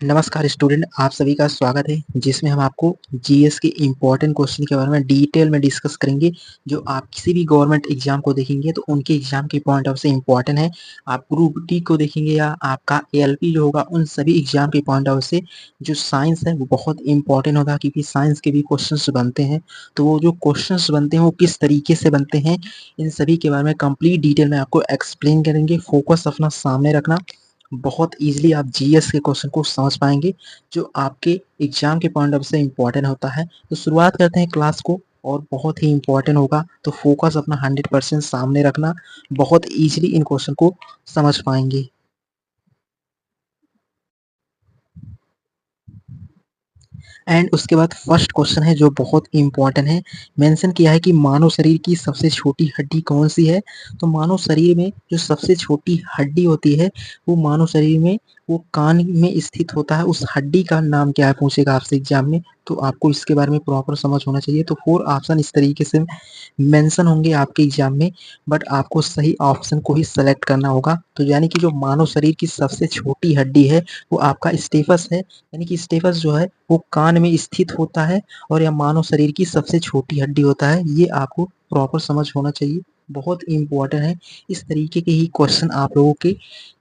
नमस्कार स्टूडेंट, आप सभी का स्वागत है जिसमें हम आपको जीएस के इम्पोर्टेंट क्वेश्चन के बारे में डिटेल में डिस्कस करेंगे। जो आप किसी भी गवर्नमेंट एग्जाम को देखेंगे तो उनके एग्जाम के पॉइंट ऑफ से इम्पोर्टेंट है। आप ग्रुप डी को देखेंगे या आपका एएलपी जो होगा, उन सभी एग्जाम के पॉइंट ऑफ से जो साइंस है वो बहुत इंपॉर्टेंट होगा, क्योंकि साइंस के भी क्वेश्चन बनते हैं। तो वो जो क्वेश्चन बनते हैं वो किस तरीके से बनते हैं, इन सभी के बारे में कंप्लीट डिटेल में आपको एक्सप्लेन करेंगे। फोकस अपना सामने रखना, बहुत ईजिली आप जीएस के क्वेश्चन को समझ पाएंगे जो आपके एग्जाम के पॉइंट ऑफ से इम्पोर्टेंट होता है। तो शुरुआत करते हैं क्लास को, और बहुत ही इम्पोर्टेंट होगा, तो फोकस अपना 100% सामने रखना, बहुत ईजिली इन क्वेश्चन को समझ पाएंगे। एंड उसके बाद फर्स्ट क्वेश्चन है जो बहुत इंपॉर्टेंट है। मेंशन किया है कि मानव शरीर की सबसे छोटी हड्डी कौन सी है। तो मानव शरीर में जो सबसे छोटी हड्डी होती है वो मानव शरीर में वो कान में स्थित होता है। उस हड्डी का नाम क्या है पूछेगा आपसे एग्जाम में, तो आपको इसके बारे में प्रॉपर समझ होना चाहिए। तो 4 ऑप्शन इस तरीके से मेंशन होंगे आपके एग्जाम में, बट आपको सही ऑप्शन को ही सेलेक्ट करना होगा। तो यानी कि जो मानव शरीर की सबसे छोटी हड्डी है वो आपका स्टेपस है। यानी कि स्टेपस जो है वो कान में स्थित होता है, और यह मानव शरीर की सबसे छोटी हड्डी होता है। ये आपको प्रॉपर समझ होना चाहिए, बहुत इंपॉर्टेंट है। इस तरीके के ही क्वेश्चन आप लोगों के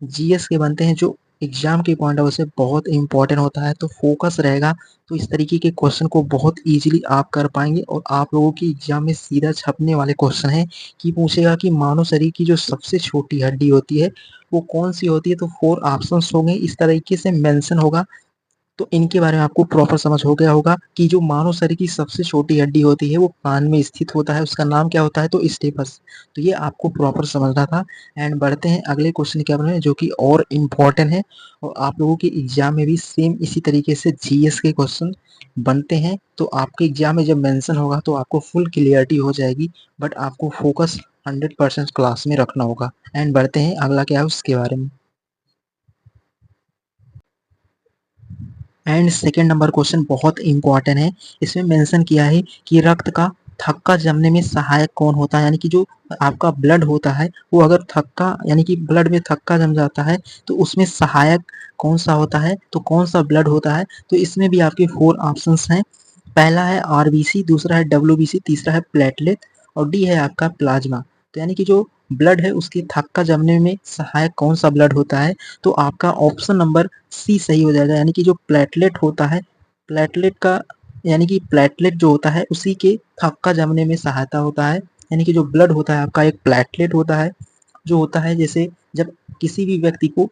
जीएस के बनते हैं जो एग्जाम के पॉइंट ऑफ व्यू से बहुत इंपॉर्टेंट होता है। तो फोकस रहेगा तो इस तरीके के क्वेश्चन को बहुत इजीली आप कर पाएंगे, और आप लोगों की एग्जाम में सीधा छपने वाले क्वेश्चन है कि पूछेगा कि मानव शरीर की जो सबसे छोटी हड्डी होती है वो कौन सी होती है। तो 4 ऑप्शंस होंगे, इस तरीके से मेंशन होगा। तो इनके बारे में आपको प्रॉपर समझ हो गया होगा कि जो मानव शरीर की सबसे छोटी हड्डी होती है वो कान में स्थित होता है, उसका नाम क्या होता है, तो स्टेपस। तो ये आपको प्रॉपर समझना था। एंड बढ़ते हैं अगले क्वेश्चन के बारे में जो कि और इम्पोर्टेंट है, और आप लोगों के एग्जाम में भी सेम इसी तरीके से जीएस के क्वेश्चन बनते हैं। तो आपके एग्जाम में जब मेंशन होगा तो आपको फुल क्लियरिटी हो जाएगी, बट आपको फोकस 100% क्लास में रखना होगा। एंड बढ़ते हैं अगला क्या है उसके बारे में। एंड सेकेंड नंबर क्वेश्चन बहुत इंपॉर्टेंट है। इसमें मेंशन किया है कि रक्त का थक्का जमने में सहायक कौन होता है। यानी कि जो आपका ब्लड होता है वो अगर थक्का, यानी कि ब्लड में थक्का जम जाता है तो उसमें सहायक कौन सा होता है, तो कौन सा ब्लड होता है। तो इसमें भी आपके 4 ऑप्शंस हैं। पहला है आरबीसी, दूसरा है डब्ल्यूबीसी, तीसरा है प्लेटलेट, और डी है आपका प्लाज्मा। तो यानी कि जो ब्लड है उसके थक्का जमने में सहायक कौन सा ब्लड होता है, तो आपका ऑप्शन नंबर सी सही हो जाएगा। यानी कि जो प्लेटलेट होता है, प्लेटलेट का, यानी कि प्लेटलेट जो होता है उसी के थक्का जमने में सहायता होता है। यानी कि जो ब्लड होता है आपका एक प्लेटलेट होता है, जो होता है जैसे जब किसी भी व्यक्ति को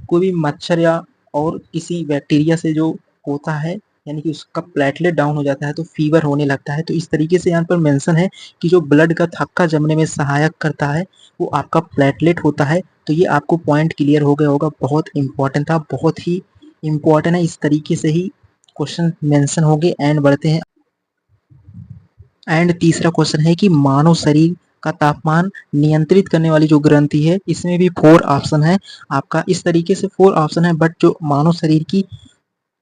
कोई भी मच्छर या और किसी बैक्टीरिया से जो होता है, यानी कि उसका प्लेटलेट डाउन हो जाता है तो फीवर होने लगता है। तो इस तरीके से यहाँ पर मेंशन है कि जो ब्लड का थक्का जमने में सहायक करता है वो आपका प्लेटलेट होता है। तो ये आपको पॉइंट क्लियर हो गया होगा, बहुत इंपॉर्टेंट था, बहुत ही इंपॉर्टेंट है। इस तरीके से ही क्वेश्चन मेंशन हो गए। एंड बढ़ते हैं। एंड तीसरा क्वेश्चन है कि मानव शरीर का तापमान नियंत्रित करने वाली जो ग्रंथि है, इसमें भी 4 ऑप्शन है आपका। इस तरीके से 4 ऑप्शन है, बट जो मानव शरीर की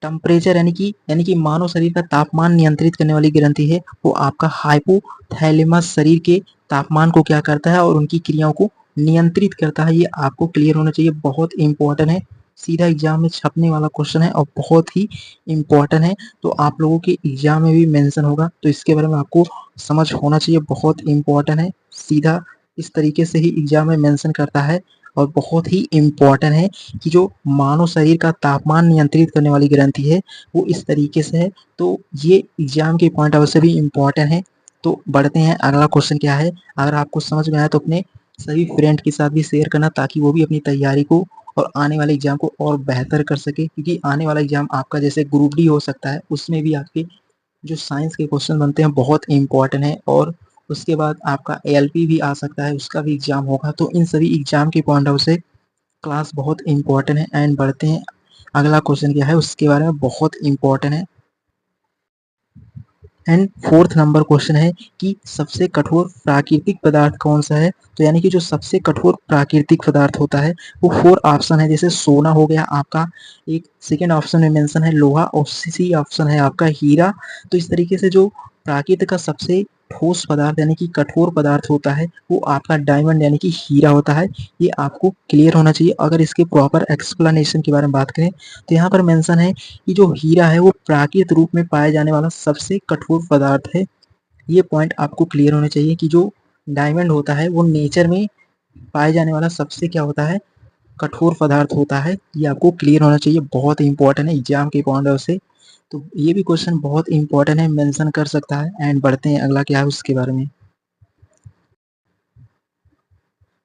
टेम्परेचर, यानी कि मानव शरीर का तापमान नियंत्रित करने वाली ग्रंथि है वो आपका हाइपोथैलेमस शरीर के तापमान को क्या करता है और उनकी क्रियाओं को नियंत्रित करता है। ये आपको क्लियर होना चाहिए, बहुत इंपॉर्टेंट है, सीधा एग्जाम में छपने वाला क्वेश्चन है और बहुत ही इंपॉर्टेंट है। तो आप लोगों के एग्जाम में भी मेंशन होगा, तो इसके बारे में आपको समझ होना चाहिए, बहुत इंपॉर्टेंट है। सीधा इस तरीके से ही एग्जाम में मेंशन करता है, और बहुत ही इंपॉर्टेंट है कि जो मानव शरीर का तापमान नियंत्रित करने वाली ग्रंथि है वो इस तरीके से है। तो ये एग्जाम के पॉइंट ऑफ व्यू से भी इंपॉर्टेंट है। तो बढ़ते हैं अगला क्वेश्चन क्या है। अगर आपको समझ में आया तो अपने सभी फ्रेंड के साथ भी शेयर करना, ताकि वो भी अपनी तैयारी को और आने वाले एग्जाम को और बेहतर कर सके, क्योंकि आने वाला एग्जाम आपका जैसे ग्रुप डी हो सकता है, उसमें भी आपके जो साइंस के क्वेश्चन बनते हैं बहुत इंपॉर्टेंट है। और उसके बाद आपका एएलपी भी आ सकता है, उसका भी एग्जाम होगा। तो इन सभी एग्जाम के पॉइंट ऑफ से क्लास बहुत इंपॉर्टेंट है। एंड बढ़ते हैं अगला क्वेश्चन क्या है उसके बारे में, बहुत इंपॉर्टेंट है। एंड फोर्थ नंबर क्वेश्चन है कि सबसे कठोर प्राकृतिक पदार्थ कौन सा है। तो यानी कि जो सबसे कठोर प्राकृतिक पदार्थ होता है वो 4 ऑप्शन है। जैसे सोना हो गया आपका, एक सेकेंड ऑप्शन में मेंशन है लोहा, और सी ऑप्शन है आपका हीरा। तो इस तरीके से जो प्राकृतिक का सबसे ठोस पदार्थ यानी कि कठोर पदार्थ होता है वो आपका डायमंड यानी कि हीरा होता है। ये आपको क्लियर होना चाहिए। अगर इसके प्रॉपर एक्सप्लेनेशन के बारे में बात करें तो यहाँ पर मेंशन है कि जो हीरा है वो प्राकृतिक रूप में पाए जाने वाला सबसे कठोर पदार्थ है। ये पॉइंट आपको क्लियर होना चाहिए कि जो डायमंड होता है वो नेचर में पाए जाने वाला सबसे क्या होता है, कठोर पदार्थ होता है। ये आपको क्लियर होना चाहिए, बहुत इंपॉर्टेंट है एग्जाम के पॉइंट ऑफ से। तो ये भी क्वेश्चन बहुत इंपॉर्टेंट है, मेंशन कर सकता है। एंड बढ़ते हैं अगला क्या है उसके बारे में।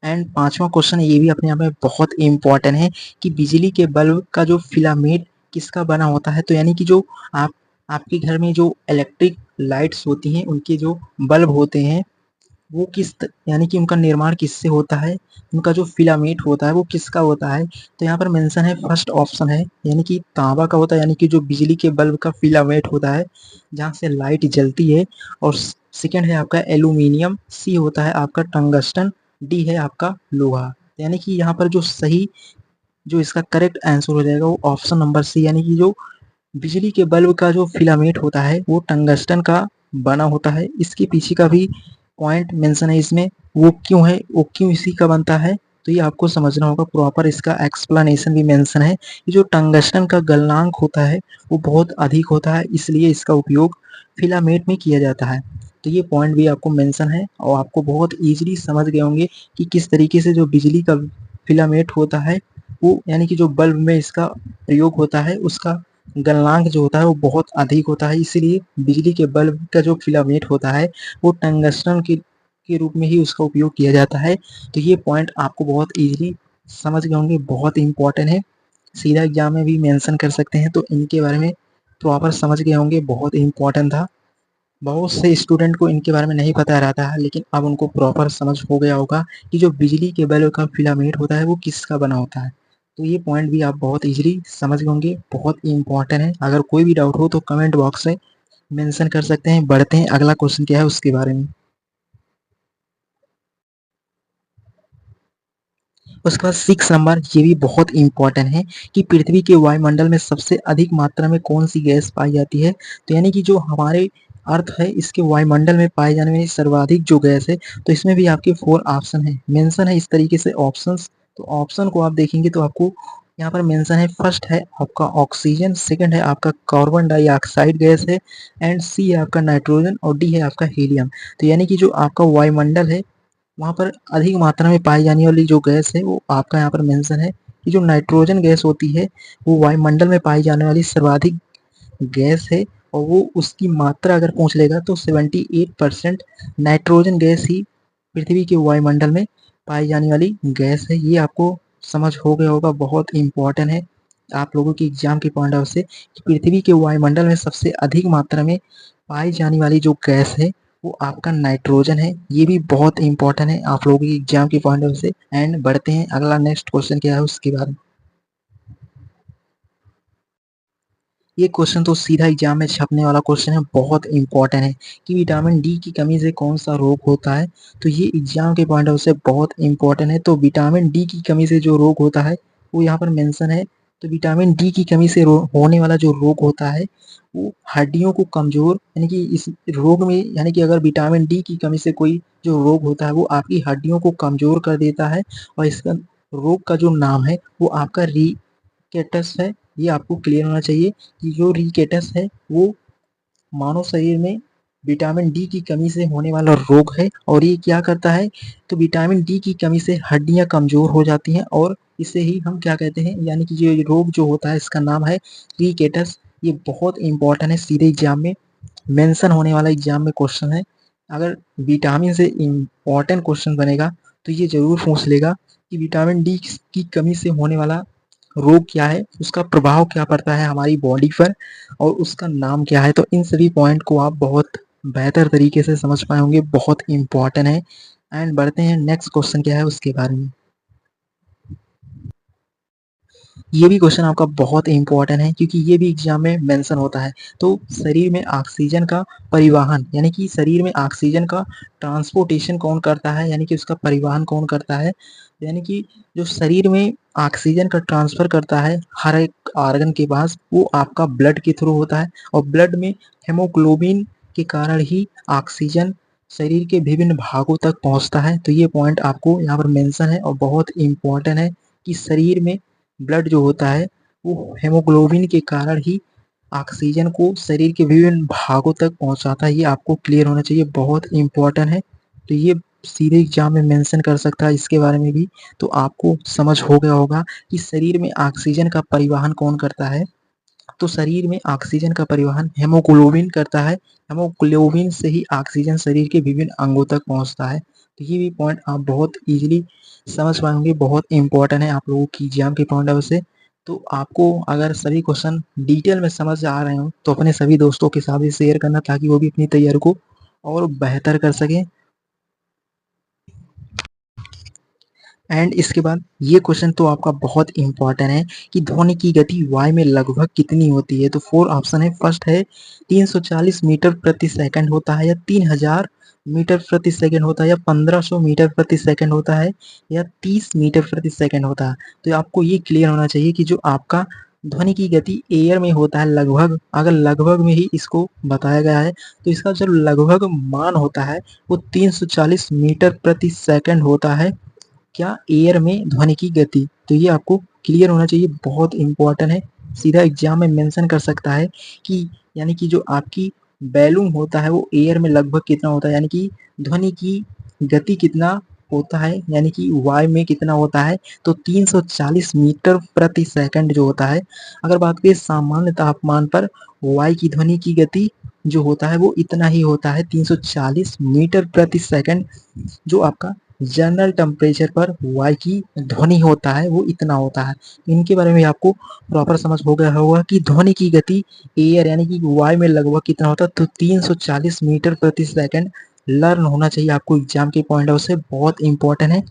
एंड पांचवा क्वेश्चन ये भी अपने आप में बहुत इंपॉर्टेंट है कि बिजली के बल्ब का जो फिलामेंट किसका बना होता है। तो यानी कि जो आप आपके घर में जो इलेक्ट्रिक लाइट्स होती हैं उनके जो बल्ब होते हैं वो यानी कि उनका निर्माण किससे होता है, उनका जो फिलामेंट होता है वो किसका होता है। तो यहाँ पर मेंशन है फर्स्ट ऑप्शन है यानी कि तांबा का होता है, यानी कि जो बिजली के बल्ब का फिलामेंट होता है जहाँ से लाइट जलती है। और सेकंड है आपका एल्यूमिनियम, सी होता है आपका टंगस्टन, डी है आपका लोहा। यानी कि यहाँ पर जो सही जो इसका करेक्ट आंसर हो जाएगा वो ऑप्शन नंबर सी, यानी कि जो बिजली के बल्ब का जो फिलामेंट होता है वो टंगस्टन का बना होता है। इसके पीछे का भी पॉइंट मेंशन है इसमें, वो क्यों है, वो क्यों इसी का बनता है, तो ये आपको समझना होगा। प्रॉपर इसका एक्सप्लेनेशन भी मेंशन है कि जो टंगस्टन का गलनांक होता है वो बहुत अधिक होता है, इसलिए इसका उपयोग फिलामेंट में किया जाता है। तो ये पॉइंट भी आपको मेंशन है और आपको बहुत ईजिली समझ गए होंगे कि किस तरीके से जो बिजली का फिलामेंट होता है वो यानी कि जो बल्ब में इसका प्रयोग होता है उसका गलनांक जो होता है वो बहुत अधिक होता है, इसीलिए बिजली के बल्ब का जो फिलामेंट होता है वो टंगस्टन के रूप में ही उसका उपयोग किया जाता है। तो ये पॉइंट आपको बहुत इजीली समझ गए होंगे, बहुत इंपॉर्टेंट है, सीधा एग्जाम में भी मेंशन कर सकते हैं। तो इनके बारे में प्रॉपर समझ गए होंगे, बहुत इंपॉर्टेंट था। बहुत से स्टूडेंट को इनके बारे में नहीं पता रहता है, लेकिन अब उनको प्रॉपर समझ हो गया होगा कि जो बिजली के बल्ब का फिलामेंट होता है वो किसका बना होता है। तो ये पॉइंट भी आप बहुत इजीली समझ गए होंगे, बहुत इंपॉर्टेंट है। अगर कोई भी डाउट हो तो कमेंट बॉक्स में मेंशन कर सकते हैं। बढ़ते हैं अगला क्वेश्चन क्या है उसके बारे में। उसके बाद 6 नंबर ये भी बहुत इंपॉर्टेंट है कि पृथ्वी के वायुमंडल में सबसे अधिक मात्रा में कौन सी गैस पाई जाती है। तो यानी कि जो हमारे अर्थ है इसके वायुमंडल में पाए जाने वाली सर्वाधिक जो गैस है, तो इसमें भी आपके 4 ऑप्शन है, मेंशन है इस तरीके से ऑप्शंस। तो ऑप्शन को आप देखेंगे तो आपको यहाँ पर मेंशन है, फर्स्ट है आपका ऑक्सीजन, सेकंड है आपका कार्बन डाइऑक्साइड गैस है, एंड सी है आपका नाइट्रोजन, और डी है आपका हीलियम। तो यानी कि जो आपका वायुमंडल है वहाँ पर अधिक मात्रा में पाई जाने वाली जो गैस है वो आपका यहाँ पर मेंशन है कि जो नाइट्रोजन गैस होती है वो वायुमंडल में पाई जाने वाली सर्वाधिक गैस है। और वो उसकी मात्रा अगर पहुँच लेगा तो 78% नाइट्रोजन गैस ही पृथ्वी के वायुमंडल में पाई जाने वाली गैस है। ये आपको समझ हो गया होगा, बहुत इंपॉर्टेंट है आप लोगों की एग्जाम के पॉइंट ऑफ से कि पृथ्वी के वायुमंडल में सबसे अधिक मात्रा में पाई जाने वाली जो गैस है वो आपका नाइट्रोजन है। ये भी बहुत इंपॉर्टेंट है आप लोगों की एग्जाम के पॉइंट ऑफ से। एंड बढ़ते हैं अगला नेक्स्ट क्वेश्चन क्या है उसके बारे में। ये क्वेश्चन तो सीधा एग्जाम में छपने वाला क्वेश्चन है, बहुत इंपॉर्टेंट है कि विटामिन डी की कमी से कौन सा रोग होता है। तो ये एग्जाम के पॉइंट ऑफ से बहुत इंपॉर्टेंट है। तो विटामिन डी की कमी से जो रोग होता है वो यहाँ पर मेंशन है। तो विटामिन डी की कमी से होने वाला जो रोग होता है वो हड्डियों को कमजोर, यानी कि इस रोग में यानी कि अगर विटामिन डी की कमी से कोई जो रोग होता है वो आपकी हड्डियों को कमजोर कर देता है। और इसका रोग का जो नाम है वो आपका रिकेटस है। ये आपको क्लियर होना चाहिए कि जो रिकेटस है वो मानव शरीर में विटामिन डी की कमी से होने वाला रोग है। और ये क्या करता है, तो विटामिन डी की कमी से हड्डियां कमजोर हो जाती हैं और इसे ही हम क्या कहते हैं, यानी कि ये रोग जो होता है इसका नाम है रिकेटस। ये बहुत इंपॉर्टेंट है, सीधे एग्जाम में मेंशन होने वाला एग्जाम में क्वेश्चन है। अगर विटामिन से इंपॉर्टेंट क्वेश्चन बनेगा तो ये जरूर पूछ लेगा कि विटामिन डी की कमी से होने वाला रोग क्या है, उसका प्रभाव क्या पड़ता है हमारी बॉडी पर, और उसका नाम क्या है। तो इन सभी पॉइंट को आप बहुत बेहतर तरीके से समझ पाए होंगे, बहुत इंपॉर्टेंट है। एंड बढ़ते हैं नेक्स्ट क्वेश्चन क्या है उसके बारे में। ये भी क्वेश्चन आपका बहुत इंपॉर्टेंट है क्योंकि ये भी एग्जाम में मेंशन होता है। तो शरीर में ऑक्सीजन का परिवहन यानी कि शरीर में ऑक्सीजन का ट्रांसपोर्टेशन कौन करता है, यानी कि उसका परिवहन कौन करता है। यानी कि जो शरीर में ऑक्सीजन का ट्रांसफर करता है हर एक ऑर्गन के पास वो आपका ब्लड के थ्रू होता है। और ब्लड में हेमोग्लोबिन के कारण ही ऑक्सीजन शरीर के विभिन्न भागों तक पहुंचता है। तो ये पॉइंट आपको यहाँ पर मेंशन है और बहुत इंपॉर्टेंट है कि शरीर में ब्लड जो होता है वो हेमोग्लोबिन के कारण ही ऑक्सीजन को शरीर के विभिन्न भागों तक पहुंचाता है। ये आपको क्लियर होना चाहिए, बहुत इंपॉर्टेंट है। तो ये सीधे एग्जाम में मेंशन कर सकता है इसके बारे में भी। तो आपको समझ हो गया होगा कि शरीर में ऑक्सीजन का परिवहन कौन करता है। तो शरीर में ऑक्सीजन का परिवहन हेमोग्लोबिन करता है। हेमोग्लोबिन से ही ऑक्सीजन शरीर के विभिन्न अंगों तक पहुंचता है। तो ये भी पॉइंट आप बहुत इजीली समझ पाएंगे, बहुत इंपॉर्टेंट है आप लोगों की एग्जाम के पॉइंट ऑफ व्यू से। तो आपको अगर सभी क्वेश्चन डिटेल में समझ आ रहे हो तो अपने सभी दोस्तों के साथ भी शेयर करना ताकि वो भी अपनी तैयारी को और बेहतर कर सकें। एंड इसके बाद ये क्वेश्चन तो आपका बहुत इंपॉर्टेंट है कि ध्वनि की गति वायु में लगभग कितनी होती है। तो 4 ऑप्शन है। फर्स्ट है 340 मीटर प्रति सेकंड होता है, या 3000 मीटर प्रति सेकंड होता है, या 1500 मीटर प्रति सेकंड होता है, या 30 मीटर प्रति सेकंड होता है। तो आपको ये क्लियर होना चाहिए कि जो आपका ध्वनि की गति एयर में होता है लगभग, अगर लगभग में ही इसको बताया गया है तो इसका जो लगभग मान होता है वो 340 मीटर प्रति सेकंड होता है क्या एयर में ध्वनि की गति। तो ये आपको क्लियर होना चाहिए, बहुत इंपॉर्टेंट है। सीधा एग्जाम में मेंशन कर सकता है कि यानी कि जो आपकी बैलून होता है वो एयर में लगभग कितना होता है, यानी कि ध्वनि की गति कितना होता है, यानी कि वायु में कितना होता है। तो 340 मीटर प्रति सेकंड जो होता है। अगर बात करें सामान्य तापमान पर वायु की ध्वनि की गति जो होता है वो इतना ही होता है, 340 मीटर प्रति सेकंड। जो आपका जनरल टेम्परेचर पर वायु की ध्वनि होता है वो इतना होता है। इनके बारे में आपको प्रॉपर समझ हो गया होगा कि ध्वनि की गति एयर यानी कि वायु में लगभग कितना होता है। तो 340 मीटर प्रति सेकंड लर्न होना चाहिए आपको एग्जाम के पॉइंट ऑफ से, बहुत इंपॉर्टेंट है।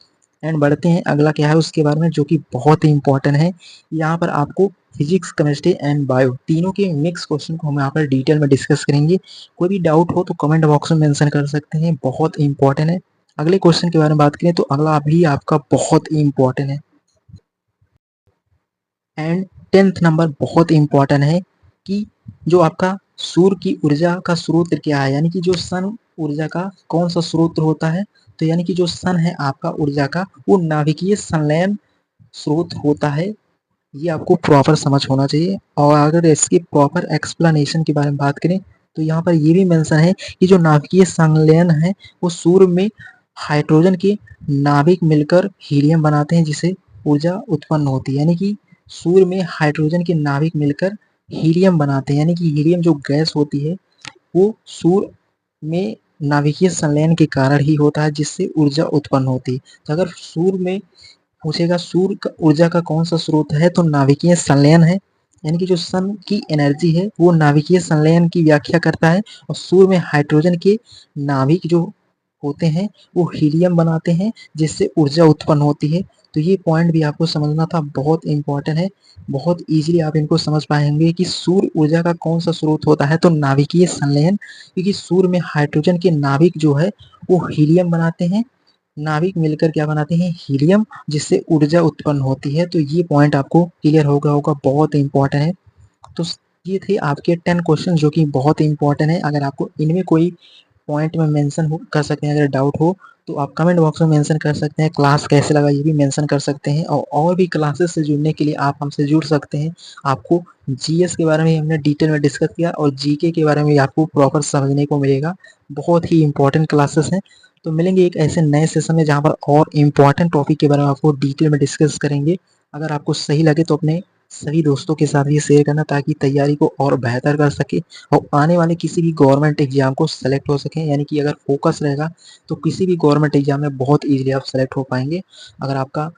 एंड बढ़ते हैं अगला क्या है उसके बारे में जो कि बहुत ही इंपॉर्टेंट है। यहाँ पर आपको फिजिक्स, केमिस्ट्री एंड बायो तीनों के मिक्स क्वेश्चन को हम यहाँ पर डिटेल में डिस्कस करेंगे। कोई भी डाउट हो तो कमेंट बॉक्स में मेंशन कर सकते हैं, बहुत इंपॉर्टेंट है। अगले क्वेश्चन के बारे में बात करें तो अगला भी आपका बहुत ही इंपॉर्टेंट है। एंड 10th नंबर बहुत इंपॉर्टेंट है कि जो आपका सूर्य की ऊर्जा का स्रोत क्या है, यानी कि जो सन ऊर्जा का कौन सा स्रोत होता है। तो यानी कि जो सन है आपका ऊर्जा का वो नाभिकीय संलयन स्रोत होता है। ये आपको प्रॉपर समझ होना चाहिए। और अगर इसकी प्रॉपर एक्सप्लेनेशन के बारे में बात करें तो यहाँ पर ये भी मेंशन है कि जो नाभिकीय संलयन है वो सूर्य में हाइड्रोजन के नाभिक मिलकर हीलियम बनाते हैं जिससे ऊर्जा उत्पन्न होती है। यानी कि सूर्य में हाइड्रोजन के नाभिक मिलकर हीलियम बनाते हैं, यानी कि हीलियम जो गैस होती है वो सूर्य में नाभिकीय संलयन के कारण ही होता है जिससे ऊर्जा उत्पन्न होती है। तो अगर सूर्य में पूछेगा सूर्य का ऊर्जा का कौन सा स्रोत है तो नाभिकीय संलयन है। यानी कि जो सन की एनर्जी है वो नाभिकीय संलयन की व्याख्या करता है। और सूर्य में हाइड्रोजन के नाभिक जो होते हैं वो हीलियम बनाते हैं जिससे ऊर्जा उत्पन्न होती है। तो ये पॉइंट भी आपको समझना था, बहुत इंपॉर्टेंट है। बहुत इजीली आप इनको समझ पाएंगे कि सूर्य ऊर्जा का कौन सा स्रोत होता है तो नाभिकीय संलयन, क्योंकि सूर्य में हाइड्रोजन के नाभिक जो है वो हीलियम बनाते हैं, नाभिक मिलकर क्या बनाते हैं हीलियम, जिससे ऊर्जा उत्पन्न होती है। तो ये पॉइंट आपको क्लियर होगा होगा, बहुत इंपॉर्टेंट है। तो ये थे आपके 10 क्वेश्चन जो कि बहुत इंपॉर्टेंट है। अगर आपको इनमें कोई पॉइंट में मेंशन कर सकते हैं, अगर डाउट हो तो आप कमेंट बॉक्स में मेंशन कर सकते हैं। क्लास कैसे लगा ये भी मेंशन कर सकते हैं। और भी क्लासेस से जुड़ने के लिए आप हमसे जुड़ सकते हैं। आपको जीएस के बारे में हमने डिटेल में डिस्कस किया और जीके के बारे में आपको प्रॉपर समझने को मिलेगा। बहुत ही इंपॉर्टेंट क्लासेस हैं। तो मिलेंगे एक ऐसे नए सेशन में जहाँ पर और इम्पोर्टेंट टॉपिक के बारे में आपको डिटेल में डिस्कस करेंगे। अगर आपको सही लगे तो अपने सभी दोस्तों के साथ ये शेयर करना ताकि तैयारी को और बेहतर कर सके और आने वाले किसी भी गवर्नमेंट एग्जाम को सेलेक्ट हो सके। यानी कि अगर फोकस रहेगा तो किसी भी गवर्नमेंट एग्जाम में बहुत इजीली आप सेलेक्ट हो पाएंगे। अगर आपका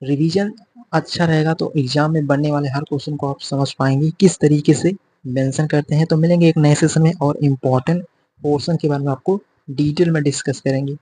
रिवीजन अच्छा रहेगा तो एग्जाम में बनने वाले हर क्वेश्चन को आप समझ पाएंगे किस तरीके से मेंशन करते हैं। तो मिलेंगे एक नए सेशन में और इम्पोर्टेंट पोर्शन के बारे में आपको डिटेल में डिस्कस करेंगे।